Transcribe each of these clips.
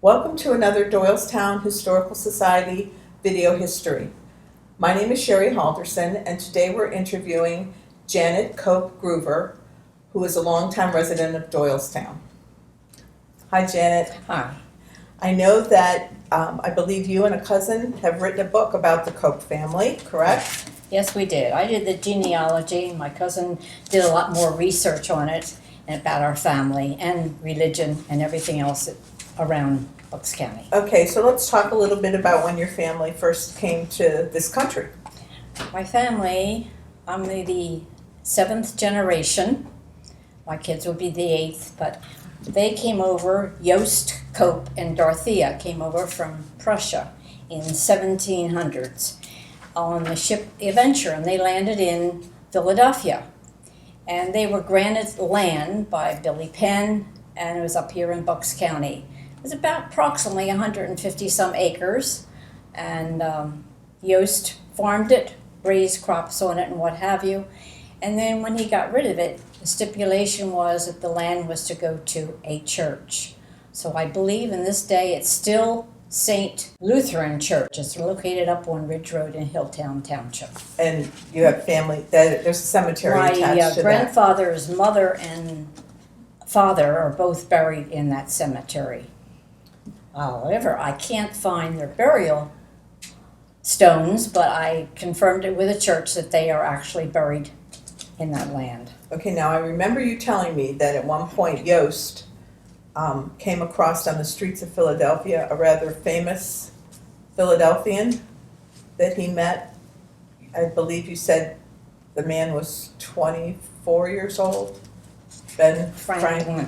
Welcome to another Doylestown Historical Society video history. My name is Sherry Halderson, and today we're interviewing Janet Cope Gruver, who is a longtime resident of Doylestown. Hi, Janet. Hi. I know that I believe you and a cousin have written a book about the Cope family, correct? Yes, we did. I did the genealogy. My cousin did a lot more research on it and about our family and religion and everything else around Bucks County. Okay, so let's talk a little bit about when your family first came to this country. My family, I'm the 7th generation. My kids would be the 8th, but they came over, Jost, Cope, and Dorothea came over from Prussia in 1700s on the ship the Adventure, and they landed in Philadelphia. And they were granted land by Billy Penn, and it was up here in Bucks County. It was about approximately 150 some acres, and Jost farmed it, raised crops on it and what have you. And then when he got rid of it, the stipulation was that the land was to go to a church. So I believe in this day it's still St. Lutheran Church. It's located up on Ridge Road in Hilltown Township. And you have family, there's a cemetery attached to that. My grandfather's mother and father are both buried in that cemetery. However, I can't find their burial stones, but I confirmed it with a church that they are actually buried in that land. Okay, now I remember you telling me that at one point Jost came across on the streets of Philadelphia a rather famous Philadelphian that he met. I believe you said the man was 24 years old. Ben Franklin.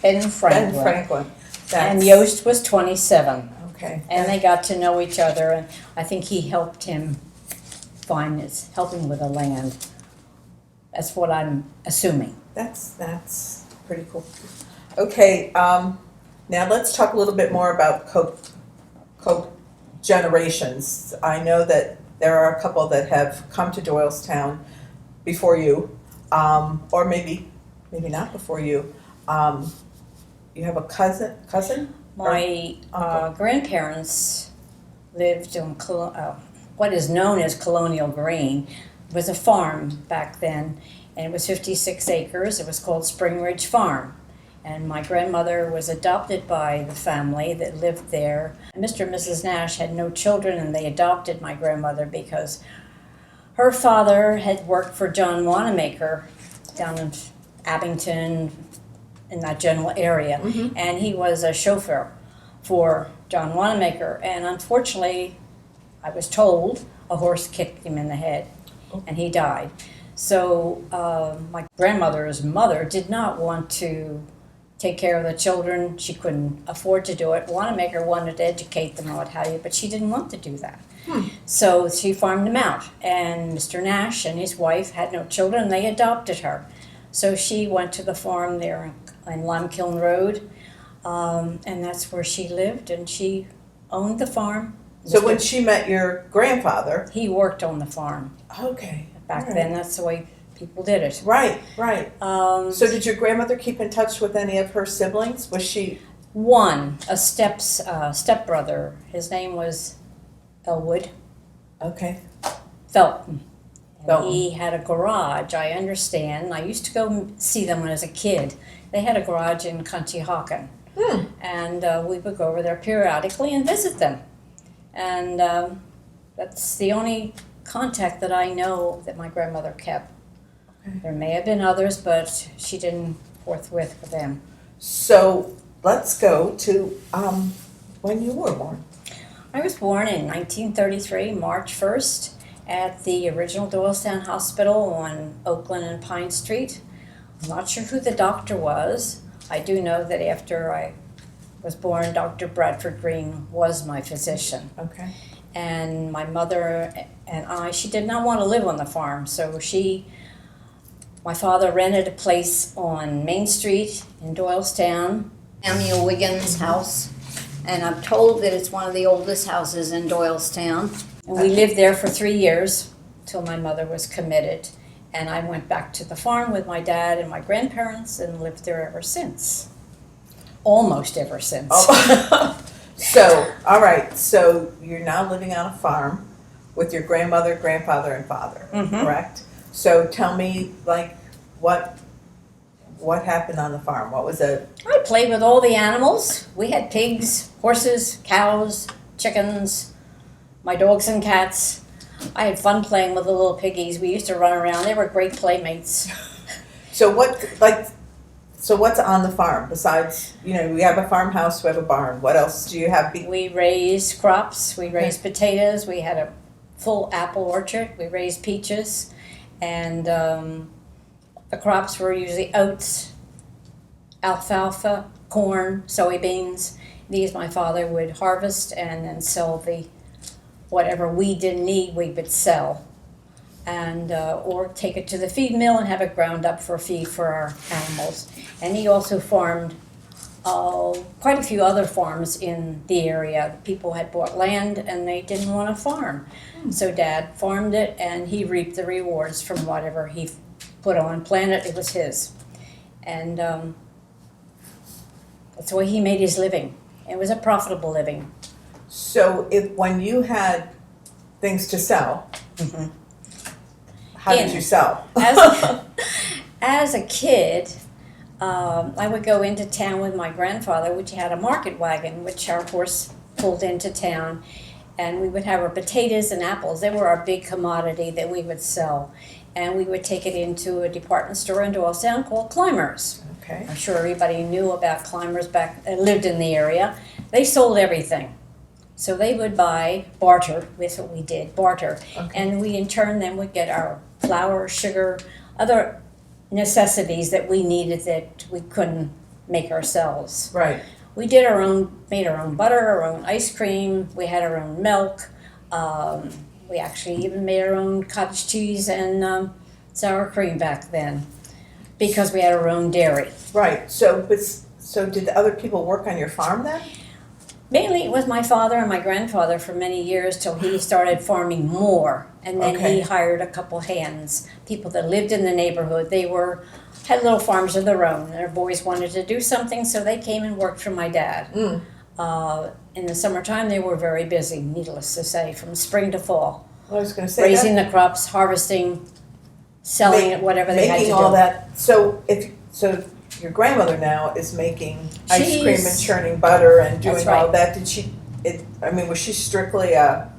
Ben Franklin. Ben Franklin. And Jost was 27. Okay. And they got to know each other, and I think he helped him help him with the land. That's what I'm assuming. That's pretty cool. Okay, now let's talk a little bit more about Cope generations. I know that there are a couple that have come to Doylestown before you, or maybe not before you. You have a cousin? My grandparents lived on what is known as Colonial Greene. It was a farm back then, and it was 56 acres. It was called Spring Ridge Farm. And my grandmother was adopted by the family that lived there. Mr. and Mrs. Nash had no children, and they adopted my grandmother because her father had worked for John Wanamaker down in Abington, in that general area. Mm-hmm. And he was a chauffeur for John Wanamaker. And unfortunately, I was told, a horse kicked him in the head, and he died. So my grandmother's mother did not want to take care of the children. She couldn't afford to do it. Wanamaker wanted to educate them on what have you, but she didn't want to do that. So she farmed them out. And Mr. Nash and his wife had no children, and they adopted her. So she went to the farm there in Limekiln Road, and that's where she lived, and she owned the farm. So when she met your grandfather... He worked on the farm. Okay. Back then, that's the way people did it. Right. So did your grandmother keep in touch with any of her siblings? Was she... One, a stepbrother. His name was Elwood. Okay. Felton. He had a garage, I understand. I used to go see them when I was a kid. They had a garage in Conshohocken. And we would go over there periodically and visit them. And that's the only contact that I know that my grandmother kept. Okay. There may have been others, but she didn't forthwith with them. So let's go to when you were born. I was born in 1933, March 1st. At the original Doylestown Hospital on Oakland and Pine Street. I'm not sure who the doctor was. I do know that after I was born, Dr. Bradford Green was my physician. Okay. And my mother and she did not want to live on the farm, so my father rented a place on Main Street in Doylestown, Samuel Wiggins' house, and I'm told that it's one of the oldest houses in Doylestown. And we lived there for 3 years till my mother was committed. And I went back to the farm with my dad and my grandparents and lived there ever since. almost ever since. Oh. So, all right, so you're now living on a farm with your grandmother, grandfather, and father, correct? So tell me, like, what happened on the farm? What was it? I played with all the animals. We had pigs, horses, cows, chickens, my dogs and cats. I had fun playing with the little piggies. We used to run around. They were great playmates. So what's on the farm besides, we have a farmhouse, we have a barn. What else do you have? We raised crops. We raised potatoes. We had a full apple orchard. We raised peaches. And the crops were usually oats, alfalfa, corn, soybeans. These my father would harvest and then sell whatever we didn't need, we would sell. And or take it to the feed mill and have it ground up for feed for our animals. And he also farmed quite a few other farms in the area. People had bought land and they didn't want to farm. So Dad farmed it and he reaped the rewards from whatever he put on planet. It was his. And that's the way he made his living. It was a profitable living. So when you had things to sell, how did you sell? As a kid, I would go into town with my grandfather, which had a market wagon, which our horse pulled into town, and we would have our potatoes and apples. They were our big commodity that we would sell, and we would take it into a department store in Doylestown called Climbers. Okay. I'm sure everybody knew about Climbers lived in the area. They sold everything. So they would buy, barter, that's what we did, barter. Okay. And we in turn then would get our flour, sugar, other necessities that we needed that we couldn't make ourselves. Right. We made our own butter, our own ice cream, we had our own milk. We actually even made our own cottage cheese and sour cream back then because we had our own dairy. Right. So did the other people work on your farm then? Mainly it was my father and my grandfather for many years till he started farming more. And then he hired a couple hands, people that lived in the neighborhood. They had little farms of their own. Their boys wanted to do something, so they came and worked for my dad. In the summertime, they were very busy, needless to say, from spring to fall. I was going to say raising the crops, harvesting, selling it, whatever they had to do. Making all that. So your grandmother now is making ice cream and churning butter and doing all that. Was she strictly on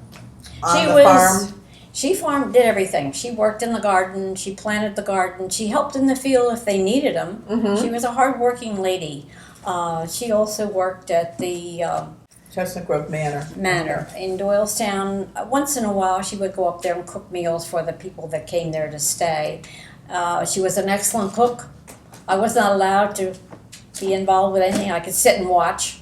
the farm? She did everything. She worked in the garden. She planted the garden. She helped in the field if they needed them. She was a hard-working lady. She also worked at the Chestnut Grove Manor in Doylestown. Once in a while, she would go up there and cook meals for the people that came there to stay. She was an excellent cook. I was not allowed to be involved with anything. I could sit and watch.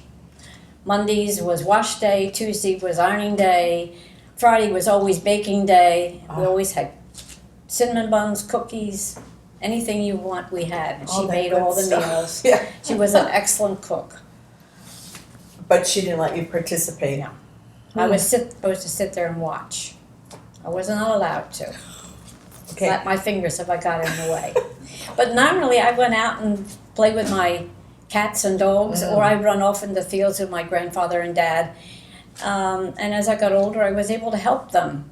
Mondays was wash day. Tuesday was ironing day. Friday was always baking day. We always had cinnamon buns, cookies, anything you want we had. And she made all the meals. Yeah. She was an excellent cook. But she didn't let you participate. No. I was supposed to sit there and watch. I was not allowed to. Slap my fingers if I got in the way. But normally I went out and played with my cats and dogs, or I'd run off in the fields with my grandfather and dad. And as I got older, I was able to help them,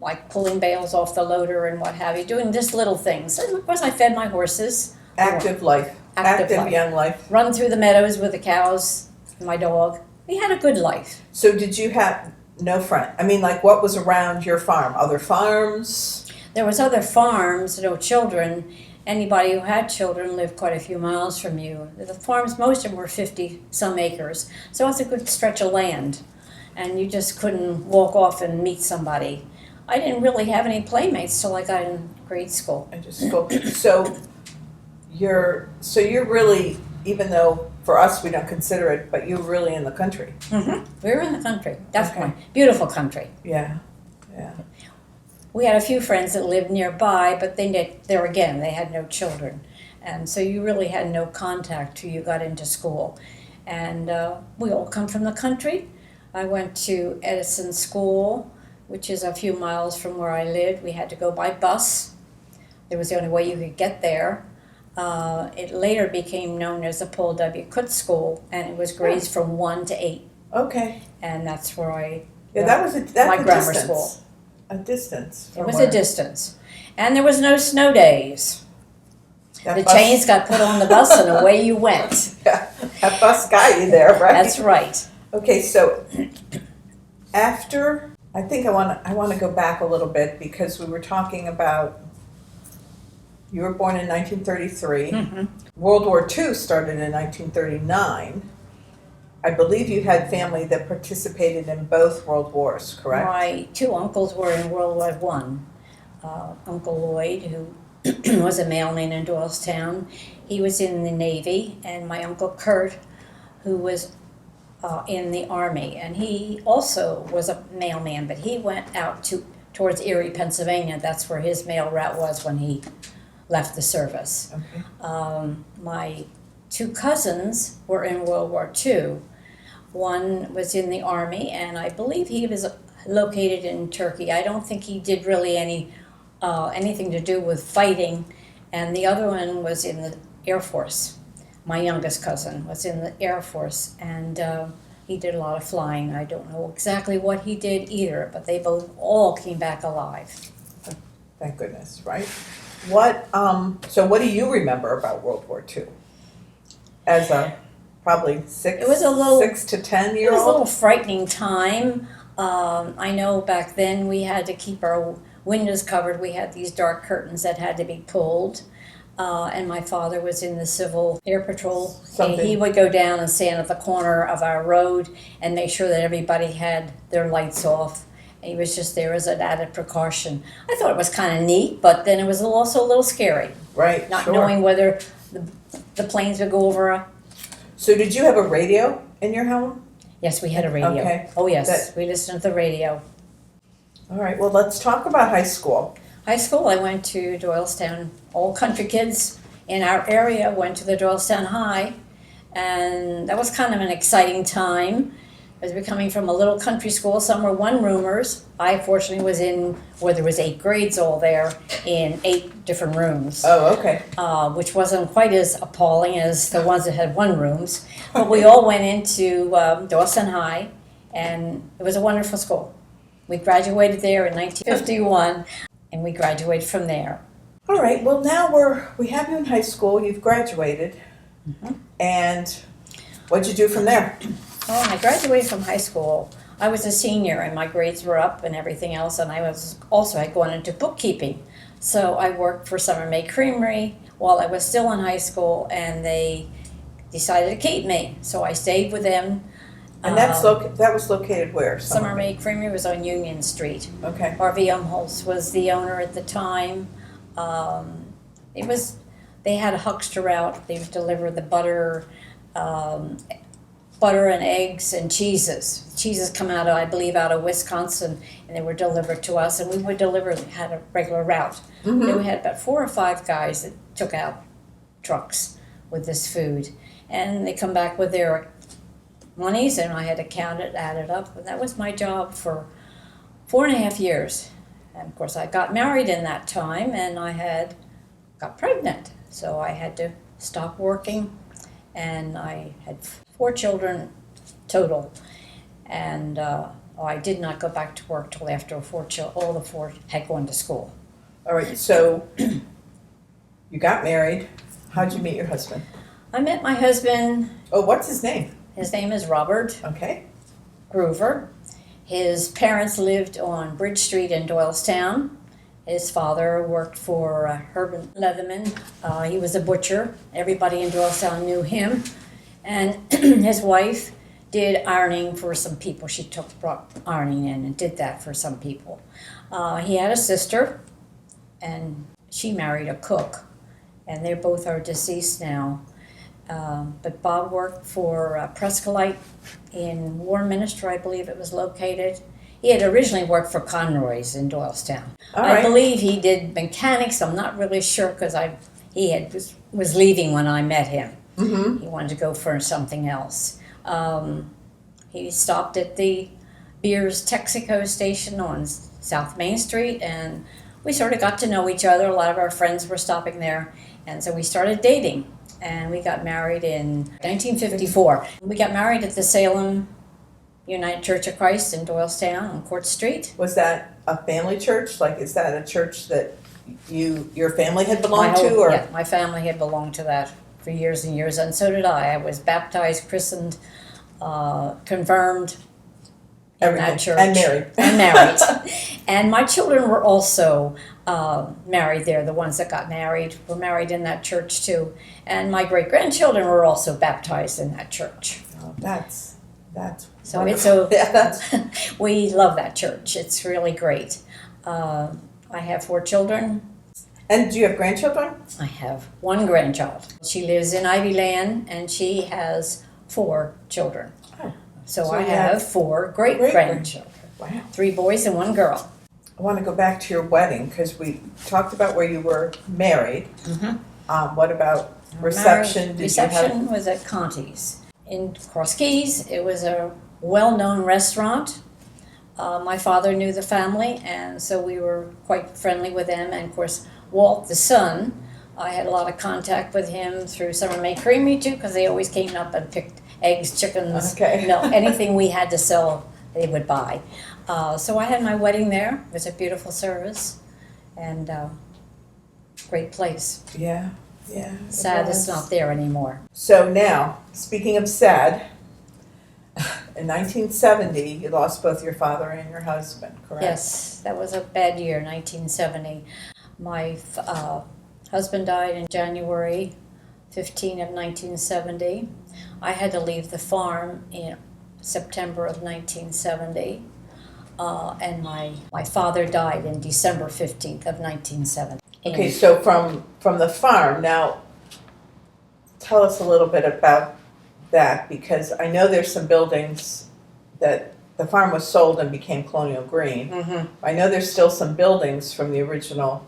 like pulling bales off the loader and what have you, doing just little things. And of course I fed my horses. Active young life. Run through the meadows with the cows and my dog. We had a good life. So did you have no friend? What was around your farm? Other farms? There was other farms, no children. Anybody who had children lived quite a few miles from you. The farms, most of them were 50-some acres. So it's a good stretch of land. And you just couldn't walk off and meet somebody. I didn't really have any playmates till I got in grade school. So you're really, even though for us we don't consider it, but you're really in the country. We were in the country, definitely. Okay. Beautiful country. Yeah. We had a few friends that lived nearby, but they had no children. And so you really had no contact till you got into school. And we all come from the country. I went to Edison School, which is a few miles from where I lived. We had to go by bus. It was the only way you could get there. It later became known as the Paul W. Cook School, and it was grades from 1 to 8, Okay. and that's where I Yeah, that's my a grammar distance. school. A distance. It from was where a distance, and there was no snow days. that The bus- chains got put on the bus, and away you went. Yeah, that bus got you there, right? That's right. Okay, so after, I think I want to go back a little bit because we were talking about, you were born in 1933. Mhm. World War II started in 1939. I believe you had family that participated in both world wars, correct? My two uncles were in World War One. Uncle Lloyd, who was a mailman in Doylestown, he was in the Navy, and my uncle Kurt, who was in the Army, and he also was a mailman, but he went out towards Erie, Pennsylvania. That's where his mail route was when he left the service. Okay. My two cousins were in World War II. One was in the Army, and I believe he was located in Turkey. I don't think he did really anything to do with fighting, and the other one was in the Air Force. My youngest cousin was in the Air Force, and he did a lot of flying. I don't know exactly what he did either, but they both all came back alive. Thank goodness, right? So what do you remember about World War II? As a probably It was a little- 6 to 10 year It was a little old? frightening time. I know back then we had to keep our windows covered. We had these dark curtains that had to be pulled. And my father was in the Civil Air Patrol. And he would go down and stand at the corner of our road and make sure that everybody had their lights off. And he was just there as an added precaution. I thought it was kind of neat, but then it was also a little scary, Right, not sure. knowing whether the planes would go over. So did you have a radio in your home? Yes, we had a radio. Okay. Oh, yes, we listened to the radio. All right, well, let's talk about high school. High school, I went to Doylestown. All country kids in our area went to the Doylestown High, and that was kind of an exciting time. As we're coming from a little country school, some were one-roomers. I fortunately was in where there was 8 grades all there in 8 different rooms, Oh, okay. which wasn't quite as appalling as the ones that had one rooms. But we all went into Doylestown High, and it was a wonderful school. We graduated there in 1951, and we graduated from there. All right, well, now we have you in high school, you've graduated, and what'd you do from there? Well, when I graduated from high school, I was a senior and my grades were up and everything else, and had gone into bookkeeping. So I worked for Summer May Creamery while I was still in high school, and they decided to keep me. So I stayed with them. And that was located where? Summer May Creamery was on Union Street. Okay. R.V. Umholtz was the owner at the time. They had a huckster out. They would deliver the butter and eggs and cheeses. Cheeses come out of, I believe, out of Wisconsin, and they were delivered to us, and we would had a regular route. Mm-hmm. We had about 4 or 5 guys that took out trucks with this food, and they come back with their monies, and I had to count it, add it up, and that was my job for 4.5 years. And of course, I got married in that time, and I got pregnant, so I had to stop working, and I had 4 children total, and I did not go back to work till after all the 4 had gone to school. All right, so you got married. How'd you meet your husband? I met my husband. Oh, what's his name? His name is Robert Okay. Gruver. His parents lived on Bridge Street in Doylestown. His father worked for Herman Leatherman. He was a butcher. Everybody in Doylestown knew him. And his wife did ironing for some people. She brought ironing in and did that for some people. He had a sister, and she married a cook. And they both are deceased now. But Bob worked for Prescolite in Warminster, I believe it was located. He had originally worked for Conroy's in Doylestown. All right. I believe he did mechanics. I'm not really sure because was leaving when I met him. Mm-hmm. He wanted to go for something else. He stopped at the Beers Texaco station on South Main Street, and we sort of got to know each other. A lot of our friends were stopping there, And so we started dating, and we got married in 1954. We got married at the Salem United Church of Christ in Doylestown on Court Street. Was that a family church? Like, is that a church that your family had belonged to, or? Yeah, my family had belonged to that for years and years, and so did I. I was baptized, christened, confirmed in that church. And married. And married. And my children were also married there. The ones that got married were married in that church too. And my great-grandchildren were also baptized in that church. Oh, that's So wonderful. we love that church. It's really great. I have 4 children. And do you have grandchildren? I have 1 grandchild. She lives in Ivyland, and she has 4 children. Oh. So So I you have have 4 great-grandchildren. Wow. 3 boys and 1 girl. I want to go back to your wedding, because we talked about where you were married. Mm-hmm. What about reception? Reception was at Conti's in Cross Keys. It was a well-known restaurant. My father knew the family, and so we were quite friendly with them. And of course, Walt, the son, I had a lot of contact with him through Summer May Creamery too, because they always came up and picked eggs, chickens, Okay. anything we had to sell, they would buy. So I had my wedding there. It was a beautiful service, and great place. Yeah, yeah. it Sad was. it's not there anymore. So now, speaking of sad, in 1970, you lost both your father and your husband, correct? Yes, that was a bad year, 1970. My husband died in January 15 of 1970. I had to leave the farm in September of 1970. And my father died in December 15th of 1970. Okay, so from the farm, now tell us a little bit about that, because I know there's some buildings that the farm was sold and became Colonial Greene. Mm-hmm. I know there's still some buildings from the original.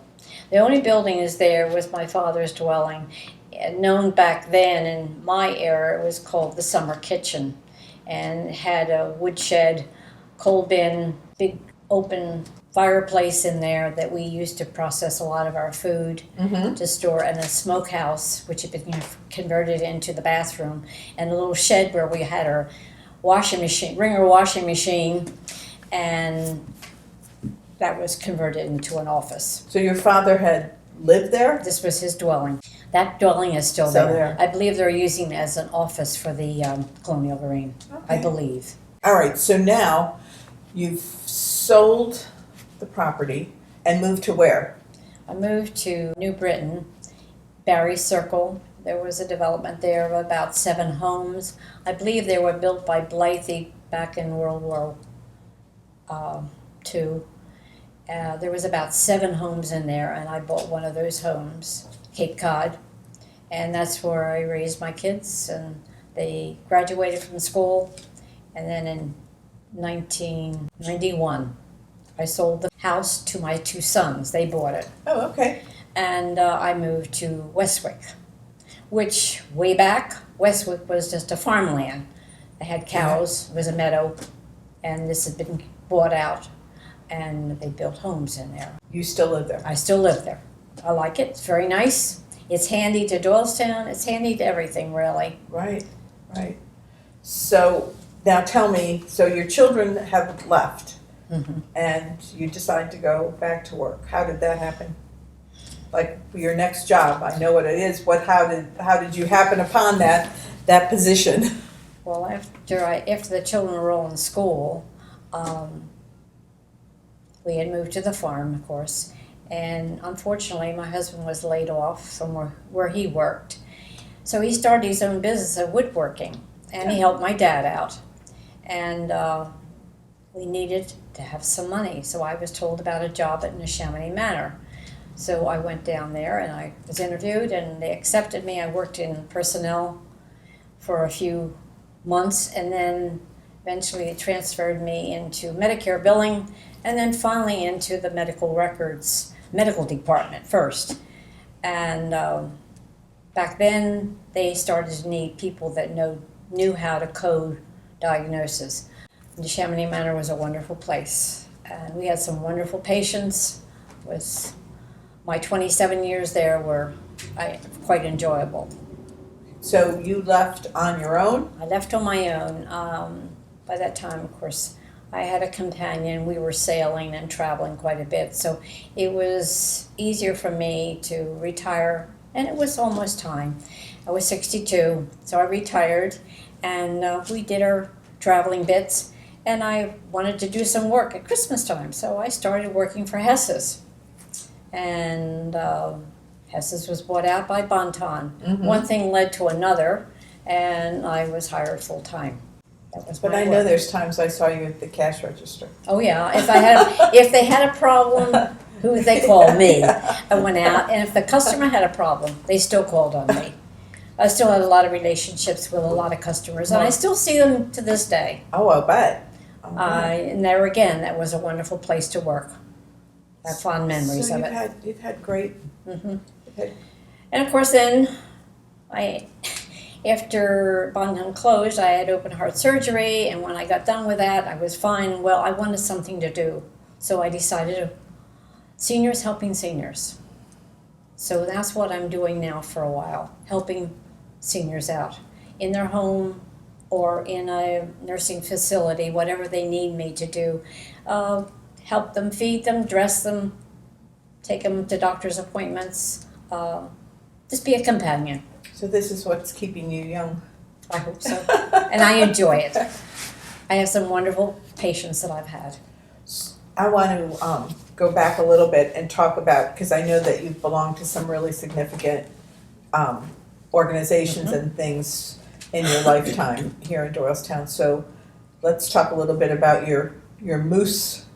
The only building is there was my father's dwelling. Known back then in my era, it was called the Summer Kitchen, and it had a woodshed, coal bin, big open fireplace in there that we used to process a lot of our food to store, and a smokehouse, which had been converted into the bathroom, and a little shed where we had our washing machine, Ringer washing machine, and that was converted into an office. So your father had lived there? This was his dwelling. That dwelling is still Still there. there. I believe they're using it as an office for the Colonial Greene. I Okay. believe. All right, so now you've sold the property and moved to where? I moved to New Britain, Barry Circle. There was a development there of about 7 homes. I believe they were built by Blythe back in World War II. There was about 7 homes in there, and I bought one of those homes, Cape Cod, and that's where I raised my kids, and they graduated from school. And then in 1991, I sold the house to my 2 sons. They bought it. Oh, okay. And I moved to Westwick, which way back, Westwick was just a farmland. They had cows, it was a meadow, and this had been bought out, and they built homes in there. You still live there? I still live there. I like it. It's very nice. It's handy to Doylestown. It's handy to everything, really. Right, right. So now tell me, so your children have left and you decide to go back to work. How did that happen? Like for your next job, I know what it is. How did you happen upon that position? Well, after the children were all in school, we had moved to the farm, of course, and unfortunately my husband was laid off from where he worked. So he started his own business of woodworking, and he helped my dad out. And we needed to have some money, so I was told about a job at Neshaminy Manor. So I went down there and I was interviewed, and they accepted me. I worked in personnel for a few months, and then eventually they transferred me into Medicare billing, and then finally into the medical department first. And back then they started to need people that knew how to code diagnosis. Neshaminy Manor was a wonderful place, and we had some wonderful patients. My 27 years there were quite enjoyable. So you left on your own? I left on my own. By that time, of course, I had a companion. We were sailing and traveling quite a bit, so it was easier for me to retire, and it was almost time. I was 62, so I retired, and we did our traveling bits, and I wanted to do some work at Christmas time, so I started working for Hess's. And Hess's was bought out by Bonton. Mhm. One thing led to another, and I was hired full-time. That was But my I know work. there's times I saw you at the cash register. Oh yeah, if they had a problem, who would they call? Me. I went out, and if the customer had a problem, they still called on me. I still had a lot of relationships with a lot of customers, and I still see them to this day. Oh, I'll bet. And there again, that was a wonderful place to work. I have fond memories So of it. you've had great. hmm you've had- And of course, then after Bonham closed, I had open heart surgery, and when I got done with that, I was fine. Well, I wanted something to do, so I decided seniors helping seniors. So that's what I'm doing now for a while, helping seniors out in their home or in a nursing facility, whatever they need me to do. Help them, feed them, dress them, take them to doctor's appointments, just be a companion. So this is what's keeping you young. I hope so. And I enjoy it. I have some wonderful patients that I've had. I want to go back a little bit and talk about, because I know that you've belonged to some really significant organizations and things in your lifetime here in Doylestown. So let's talk a little bit about your Moose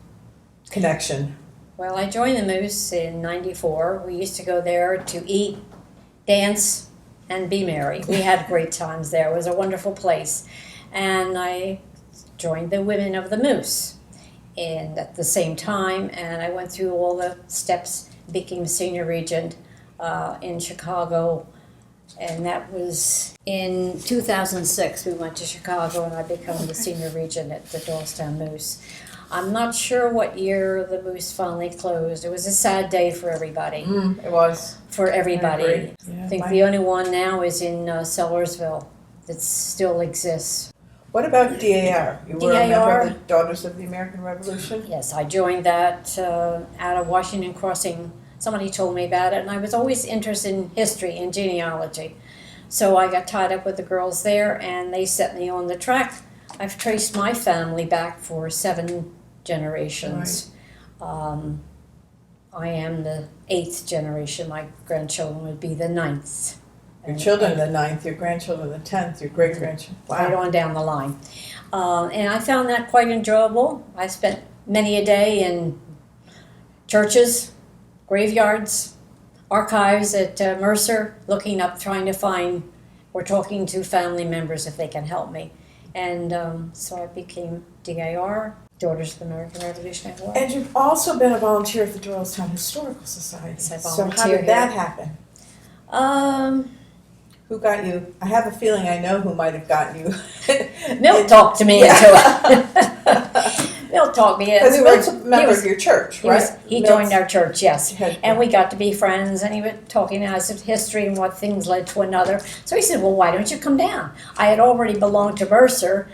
connection. Well, I joined the Moose in '94. We used to go there to eat, dance, and be merry. We had great times there. It was a wonderful place. And I joined the Women of the Moose and at the same time, and I went through all the steps, became senior regent in Chicago, and that was in 2006. We went to Chicago and I became the senior regent at the Doylestown Moose. I'm not sure what year the Moose finally closed. It was a sad day for everybody. It was. For everybody. Yeah, I think the only one now is in Sellersville that still exists. What about DAR? You were a member DAR? of the Daughters of the American Revolution? Yes, I joined that out of Washington Crossing. Somebody told me about it, and I was always interested in history and genealogy. So I got tied up with the girls there, and they set me on the track. I've traced my family back for 7 generations. I am the 8th generation. My grandchildren would be the 9th. Your children the 9th, your grandchildren the 10th, your great-grandchildren. Right Wow. on down the line. And I found that quite enjoyable. I spent many a day in churches, graveyards, archives at Mercer, looking up, trying to find or talking to family members if they can help me. And so I became DAR, Daughters of the American Revolutionary War. And you've also been a volunteer at the Doylestown Historical Society. Yes, I So how volunteer did that happen? Who got you? I have a feeling I know who might have gotten you. Milt talked to me into it. Milt talked me into Because it. Milt's a member of your church, right? He joined our church, yes. Had- And we got to be friends, and he was talking to us of history and what things led to another. So he said, well, why don't you come down? I had already belonged to Mercer,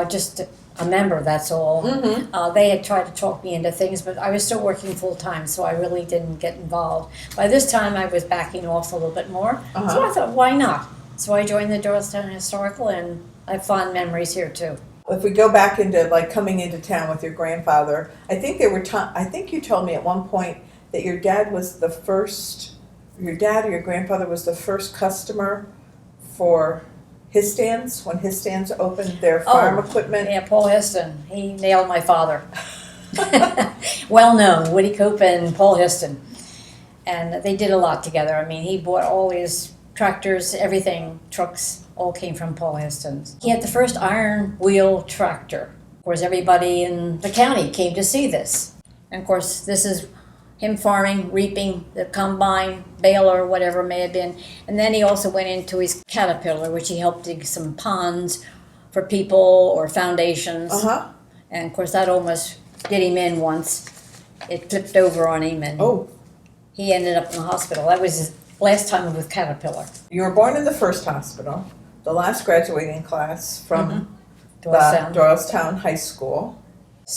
just a member, that's all. They had tried to talk me into things, but I was still working full-time, so I really didn't get involved. By this time, I was backing off a little bit more, so I thought, why not? So I joined the Doylestown Historical, and I have fond memories here, too. If we go back into like coming into town with your grandfather, I think there were I think you told me at one point that your dad was the first. Your dad or your grandfather was the first customer for his stands when his stands opened their farm equipment. Yeah, Paul Histon. He nailed my father. Well known, Woody Cope and Paul Histon. And they did a lot together. I mean, he bought all his tractors, everything, trucks, all came from Paul Histon. He had the first iron wheel tractor. Of course, everybody in the county came to see this. And of course, this is him farming, reaping, the combine, baler, whatever it may have been. And then he also went into his Caterpillar, which he helped dig some ponds for people or foundations. And of course, that almost did him in once. It flipped over on him, and he ended up in the hospital. That was Last time with Caterpillar, You were born in the first hospital, the last graduating class from Doylestown. Doylestown High School.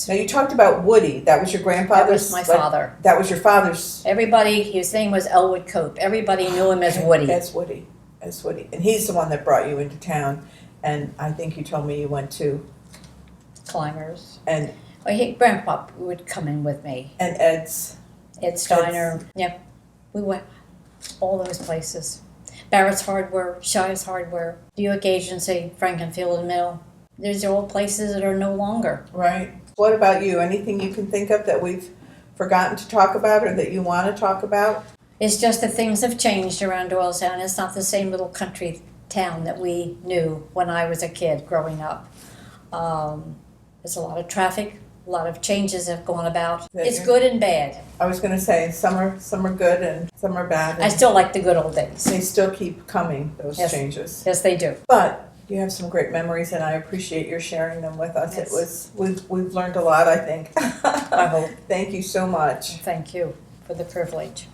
Now you talked about Woody. That was your That grandfather's. was my father. That was your father's. Everybody, his name was Elwood Cope. Everybody knew him as Woody. As Woody, as Woody, and he's the one that brought you into town. And I think you told me you went to Climbers. and Grandpa would come in with me. Ed's. Ed Steiner. Yep. We went all those places. Barrett's Hardware, Shire's Hardware, Buick Agency, Frankenfield Mill. These are all places that are no longer. Right. What about you? Anything you can think of that we've forgotten to talk about or that you want to talk about? It's just that things have changed around Doylestown. It's not the same little country town that we knew when I was a kid growing up. There's a lot of traffic, a lot of changes have gone about. It's good and bad. I was going to say some are good and some are bad. I still like the good old days. They still keep coming, those Yes. changes. Yes, they do. But you have some great memories, and I appreciate your sharing them with us. Yes. We've learned a lot, I think. I hope. Thank you so much. Thank you for the privilege.